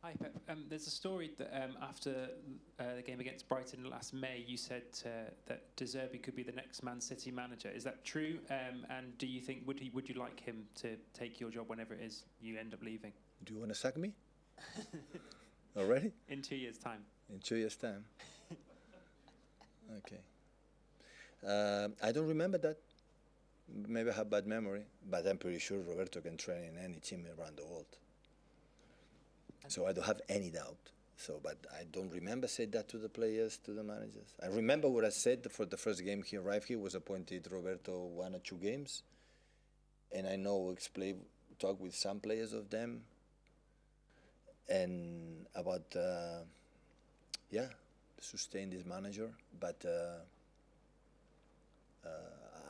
Hi, Pep. There's a story that after the game against Brighton last May, you said that De Zerbi could be the next Man City manager. Is that true? And do you think would you like him to take your job whenever it is you end up leaving? Do you want to sack me? Already? In 2 years' time. In 2 years' time. Okay. I don't remember that. Maybe I have bad memory, but I'm pretty sure Roberto can train in any team around the world. So I don't have any doubt. So, but I don't remember saying that to the players, to the managers. I remember what I said for the first game he arrived here, was appointed Roberto 1 or 2 games. And I know talk with some players of them and about, sustain this manager. But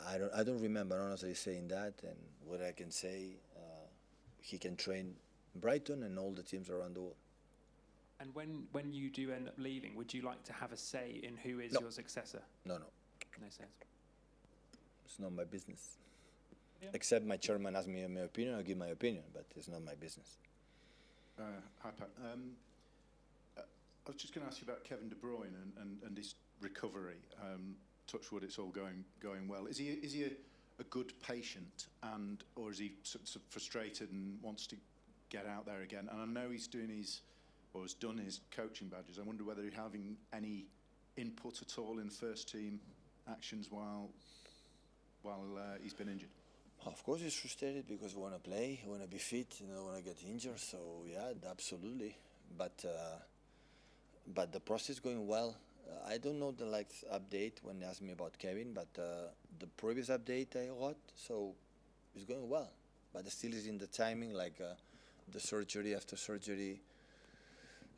I don't remember honestly saying that. And what I can say, he can train Brighton and all the teams around the world. And when you do end up leaving, would you like to have a say in who is your successor? No. No sense. It's not my business. Yeah. Except my chairman asks me my opinion, I'll give my opinion, but it's not my business. Hi, Pat. I was just going to ask you about Kevin De Bruyne and his recovery. Touch wood, it's all going well. Is he a good patient, or is he sort of frustrated and wants to get out there again? And I know he's has done his coaching badges. I wonder whether he's having any input at all in first team actions while he's been injured. Of course he's frustrated because he want to play, he want to be fit, he don't want to get injured. So yeah, absolutely. But the process is going well. I don't know the update when they asked me about Kevin, but the previous update I got, so it's going well. But it still is in the timing, the surgery after surgery,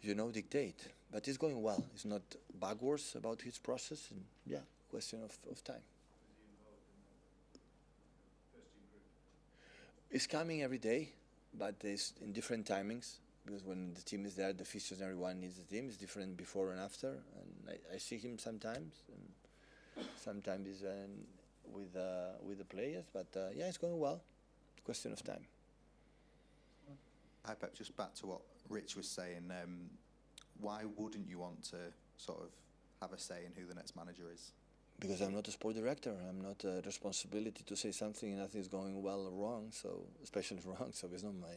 dictate. But it's going well. It's not backwards about his process. And yeah, question of time. It's coming every day, but it's in different timings. Because when the team is there, the physios and everyone needs the team. It's different before and after. And I see him sometimes. And sometimes he's with the players. But yeah, it's going well. Question of time. Hi, Pep. Just back to what Rich was saying. Why wouldn't you want to sort of have a say in who the next manager is? Because I'm not a sport director. I'm not a responsibility to say something and nothing is going well or wrong. So, especially wrong. So it's not my.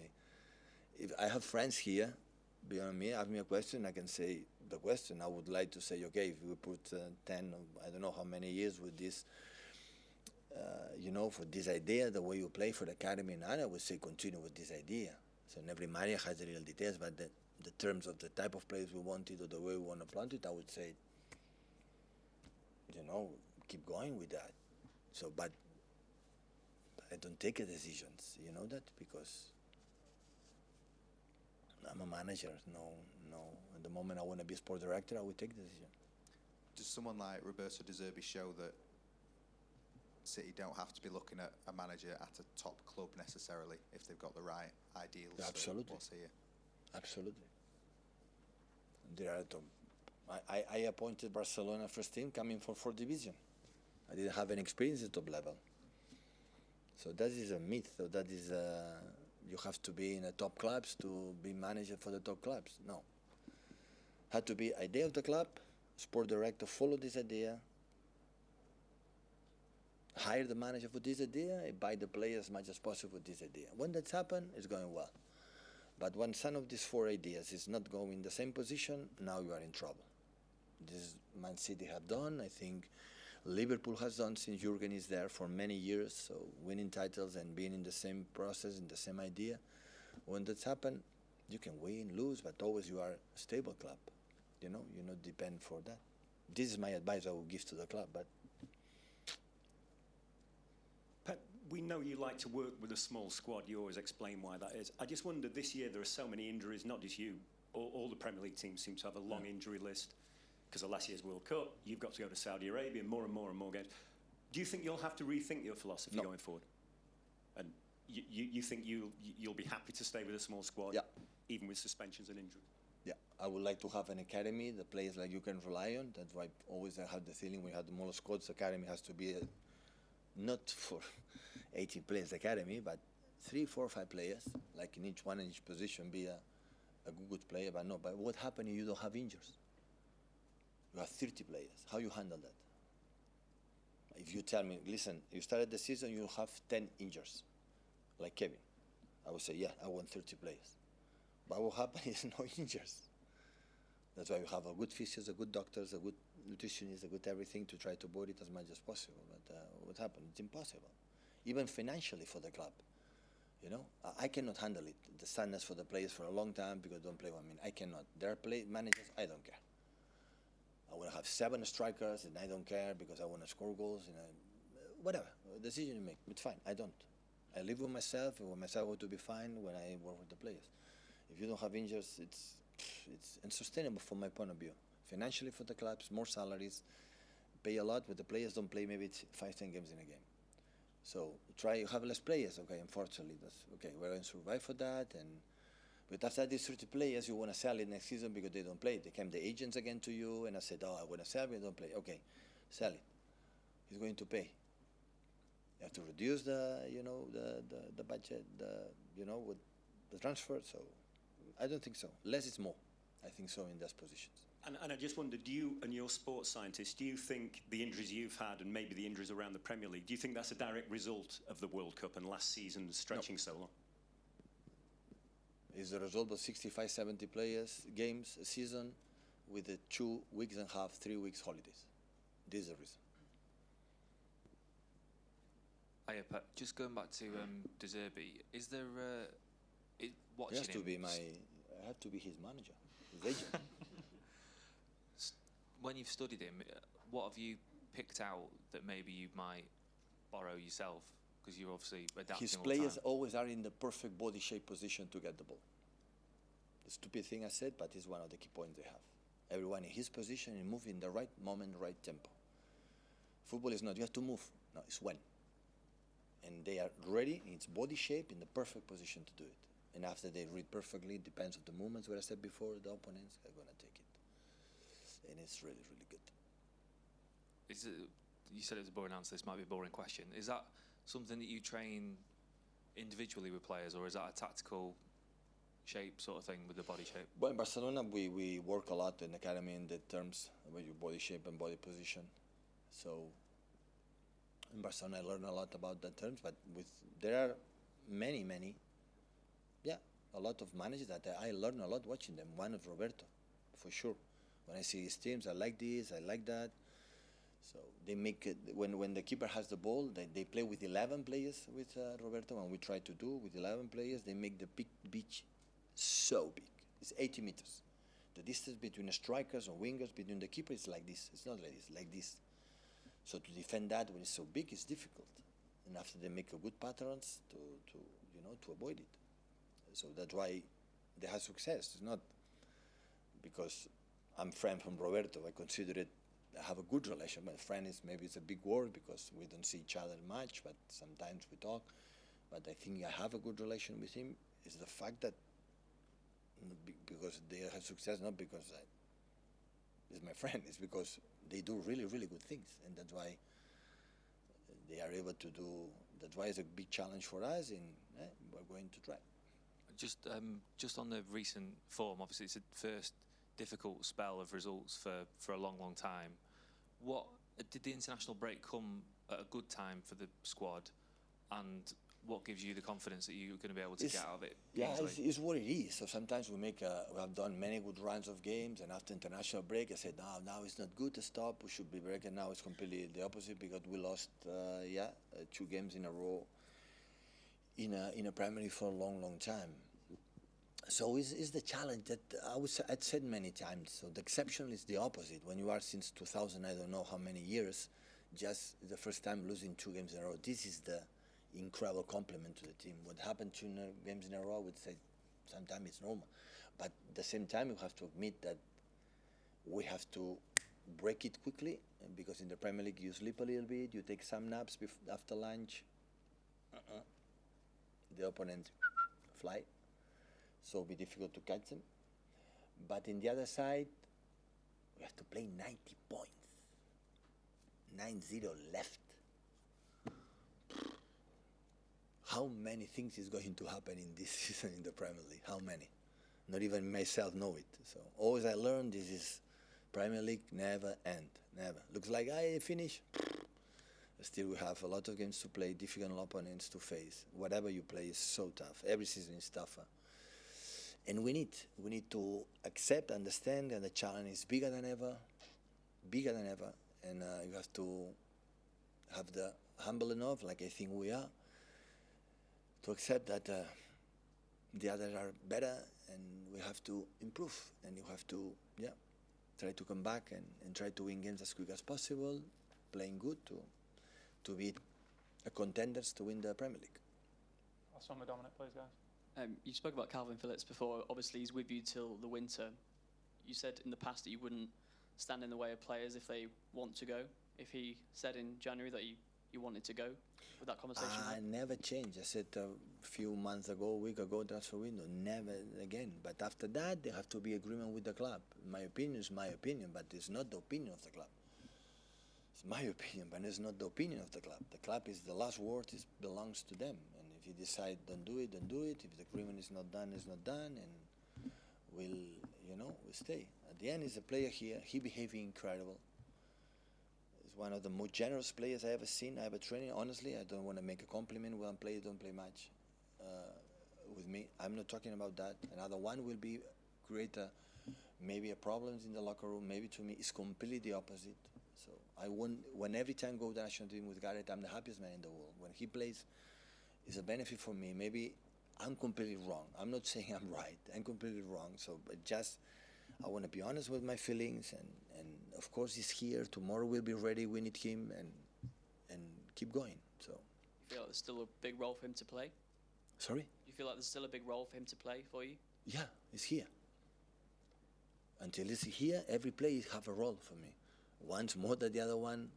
If I have friends here, beyond me, ask me a question, I can say the question. I would like to say, okay, if we put 10, I don't know how many years with this, for this idea, the way you play for the academy, and I would say continue with this idea. So every manager has the real details, but the terms of the type of players we wanted or the way we want to plant it, I would say, keep going with that. So, but I don't take decisions, that, because I'm a manager. No. At the moment I want to be a sport director, I would take the decision. Does someone like Roberto De Zerbi show that City don't have to be looking at a manager at a top club necessarily if they've got the right ideals? Yeah, absolutely. For what's here? Absolutely. There are I appointed Barcelona first team coming from 4th division. I didn't have any experience at top level. So that is a myth. So that is you have to be in the top clubs to be manager for the top clubs. No. Had to be idea of the club, sport director follow this idea, hire the manager for this idea, buy the players as much as possible with this idea. When that's happened, it's going well. But when some of these 4 ideas is not going in the same position, now you are in trouble. This Man City have done. I think Liverpool has done since Jurgen is there for many years. So winning titles and being in the same process, in the same idea. When that's happened, you can win, lose, but always you are a stable club. You not depend for that. This is my advice I will give to the club. But Pep, we know you like to work with a small squad. You always explain why that is. I just wonder, this year there are so many injuries, not just you. All the Premier League teams seem to have a long injury list because of last year's World Cup. You've got to go to Saudi Arabia, more and more and more games. Do you think you'll have to rethink your philosophy going forward? And you think you'll be happy to stay with a small squad, even with suspensions and injuries? Yeah, I would like to have an academy, the players like you can rely on. That's why always I have the feeling we have the small squads. Academy has to be not for 80 players academy, but 3, 4, 5 players, like in each position, be a good player, but no. But what happens if you don't have injuries? You have 30 players. How you handle that? If you tell me, listen, you started the season, you have 10 injuries, like Kevin, I would say, yeah, I want 30 players. But what happens is no injuries. That's why you have a good physios, a good doctors, a good nutritionist, a good everything to try to avoid it as much as possible. But what happened? It's impossible, even financially for the club. You know, I cannot handle it. The sadness for the players for a long time because they don't play. I mean, I cannot. There are managers, I don't care. I want to have 7 strikers, and I don't care because I want to score goals. And whatever decision you make, it's fine. I don't. I live with myself, and with myself want to be fine when I work with the players. If you don't have injuries, it's unsustainable from my point of view. Financially for the clubs, more salaries, pay a lot, but the players don't play maybe 5-10 games in a game. So try to have less players. Okay, unfortunately, that's okay. We're going to survive for that, but after these 30 players, you want to sell it next season because they don't play. They came the agents again to you, and I said, oh, I want to sell, but they don't play. Okay, sell it. He's going to pay. You have to reduce the budget, with the transfer. So I don't think so. Less is more. I think so in those positions. And I just wondered, do you and your sports scientists, do you think the injuries you've had and maybe the injuries around the Premier League, do you think that's a direct result of the World Cup and last season stretching so long? It's the result of 65, 70 players, games, a season, with the 2 weeks and a half, 3 weeks holidays. This is the reason. Hiya, Pep. Just going back to De Zerbi, is there watching I have to be his manager, his agent. When you've studied him, what have you picked out that maybe you might borrow yourself? Because you're obviously adapting His all the time. players always are in the perfect body shape position to get the ball. The stupid thing I said, but it's one of the key points they have. Everyone in his position and move in the right moment, right tempo. Football is not you have to move. No, it's when. And they are ready in its body shape in the perfect position to do it. And after they read perfectly, it depends on the movements, what I said before, the opponents are going to take it. And it's really, really good. You said it was a boring answer, this might be a boring question. Is that something that you train individually with players, or is that a tactical shape sort of thing with the body shape? Well, in Barcelona, we work a lot in the academy in the terms with your body shape and body position. So in Barcelona, I learned a lot about that terms, but there are many, a lot of managers that I learn a lot watching them. One of Roberto, for sure. When I see his teams, I like this, I like that. So they make it, when the keeper has the ball, they play with 11 players with Roberto, and we try to do with 11 players. They make the big beach so big. It's 80 meters. The distance between the strikers or wingers, between the keeper, is like this. It's not like this, like this. So to defend that when it's so big, it's difficult. And after they make a good patterns to avoid it. So that's why they have success. It's not because I'm friend from Roberto. I consider it. I have a good relation. My friend is maybe it's a big word because we don't see each other much, but sometimes we talk. But I think I have a good relation with him. Is the fact that because they have success, not because he's my friend. It's because they do really, really good things, and that's why they are able to do. That's why it's a big challenge for us, and we're going to try. Just on the recent form, obviously it's the first difficult spell of results for a long, long time. What did the international break come at a good time for the squad, and what gives you the confidence that you're going to be able to get out of it? Yeah, it's what it is. So sometimes we have done many good runs of games, and after international break, I said, now it's not good to stop. We should be breaking. Now it's completely the opposite because we lost 2 games in a row in a Premier League for a long, long time. So it's the challenge that I'd said many times. So the exception is the opposite. When you are since 2000, I don't know how many years, just the first time losing 2 games in a row. This is the incredible compliment to the team. What happened 2 games in a row, I would say sometimes it's normal. But at the same time, you have to admit that we have to break it quickly because in the Premier League you sleep a little bit, you take some naps after lunch. The opponent fly. So it'll be difficult to catch them. But in the other side, we have to play 90 points. 9-0 left. How many things is going to happen in this season in the Premier League? How many? Not even myself know it. So always I learned this is Premier League never end, never. Looks like I finish. Still we have a lot of games to play, difficult opponents to face. Whatever you play is so tough. Every season is tougher. And we need to accept, understand that the challenge is bigger than ever. And you have to have the humble enough, like I think we are, to accept that the others are better and we have to improve. And you have to, try to come back and try to win games as quick as possible, playing good to be a contenders to win the Premier League. Last one with Dominic, please, guys. You spoke about Calvin Phillips before. Obviously, he's with you till the winter. You said in the past that you wouldn't stand in the way of players if they want to go. If he said in January that you wanted to go, would that conversation I happen? never changed. I said a few months ago, a week ago, transfer window, never again. But after that, there have to be agreement with the club. My opinion is my opinion, but it's not the opinion of the club. It's my opinion, but it's not the opinion of the club. The club is the last word, it belongs to them. And if you decide don't do it, don't do it. If the agreement is not done, it's not done, and we'll stay. At the end, he's a player here. He behaving incredible. He's one of the most generous players I ever seen. I ever trained. Honestly, I don't want to make a compliment. One player don't play much with me. I'm not talking about that. Another one will be create maybe a problems in the locker room. Maybe to me, it's completely the opposite. So I won when every time I go to the national team with Gareth, I'm the happiest man in the world. When he plays, it's a benefit for me. Maybe I'm completely wrong. I'm not saying I'm right. I'm completely wrong. So, but just I want to be honest with my feelings, and of course he's here. Tomorrow we'll be ready. We need him, and keep going. So. You feel like there's still a big role for him to play? Sorry? You feel like there's still a big role for him to play for you? Yeah, he's here. Until he's here, every player have a role for me. One's more than the other one.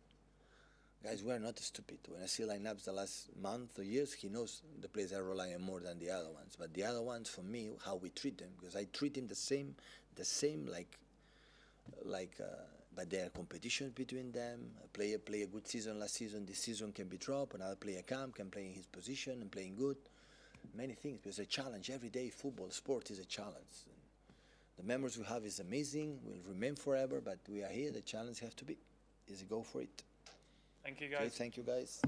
Guys, we're not stupid. When I see lineups the last month or years, he knows the players are relying more than the other ones. But the other ones, for me, how we treat them, because I treat them the same, but there are competitions between them. A player play a good season last season, this season can be dropped. Another player can play in his position and playing good. Many things. There's a challenge every day. Football, sport is a challenge. And the memories we have is amazing. Will remain forever. But we are here. The challenge has to be is go for it. Thank you, guys. Okay, thank you, guys.